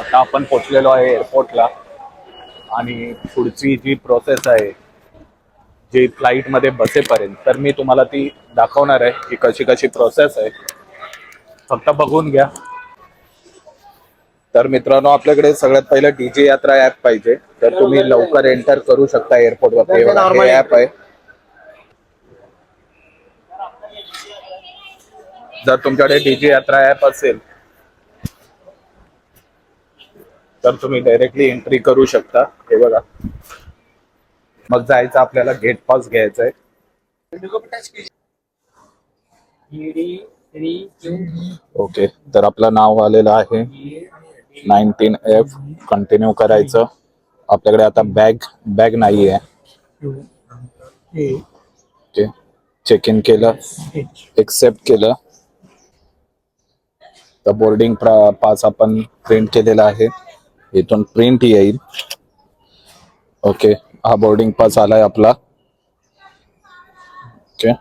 आता आपण पोहोचलेलो आहे एअरपोर्टला आणि पुढची जी प्रोसेस आहे जी फ्लाईटमध्ये बसेपर्यंत तर मी तुम्हाला ती दाखवणार आहे की कशी कशी प्रोसेस आहे. फक्त बघून घ्या. तर मित्रांनो, आपल्याकडे सगळ्यात पहिलं डीजे यात्रा ॲप पाहिजे. तर तुम्ही लवकर एंटर करू शकता एअरपोर्टवर. हे ॲप आहे. जर तुमच्याकडे डीजे यात्रा ॲप असेल तर तुम्ही डायरेक्टली एंट्री करू शकता. हे बघा, मग जायचं आपल्याला गेट पास घ्यायचा आहे. ओके, तर आपलं नाव आलेलं आहे 19F. कंटिन्यू करायचं. आपल्याकडे आता बॅग नाही आहे. ओके, चेक इन केलं, एक्सेप्ट केलं. तर बोर्डिंग पास आपण प्रिंट केलेला आहे. इथून प्रिंट येईल. ओके, हा बोर्डिंग पास आलाय आपला. Okay,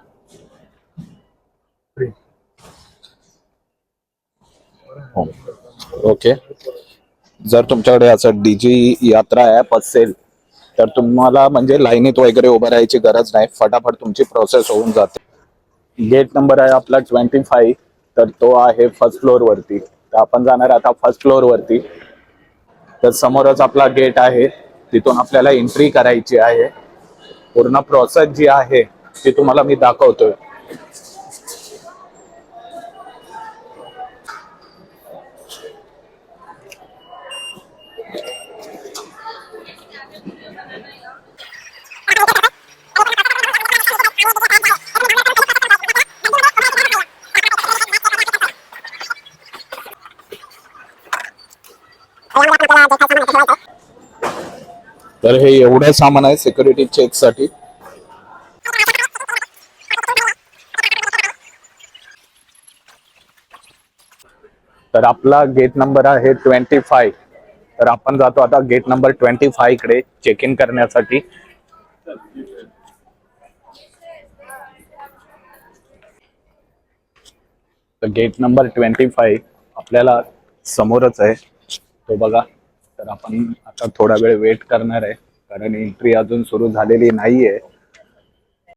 okay. जर तुमच्याकडे असं डीजी यात्रा ॲप असेल तर तुम्हाला म्हणजे लाईनीत वगैरे उभं राहायची गरज नाही. फटाफट तुमची प्रोसेस होऊन जाते. गेट नंबर आहे आपला 25. तर तो आहे फर्स्ट फ्लोअर वरती. तर आपण जाणार आता फर्स्ट फ्लोअर वरती. तर समोरच आपला गेट आहे, तिथून आपल्याला एंट्री करायची आहे. पूर्ण प्रोसेस जी आहे ती तुम्हाला मी दाखवतोय. तर हे एवढं सामान आहे सिक्युरिटी चेक साठी. तर आपला गेट नंबर आहे 25. तर आपण जातो आता गेट नंबर 25 कडे चेक इन करण्यासाठी. तर गेट नंबर 25 आपल्याला समोरच आहे, तो बघा. तर आपण आता थोडा वेळ वेट करणार आहे कारण एंट्री अजून सुरू झालेली नाहीये.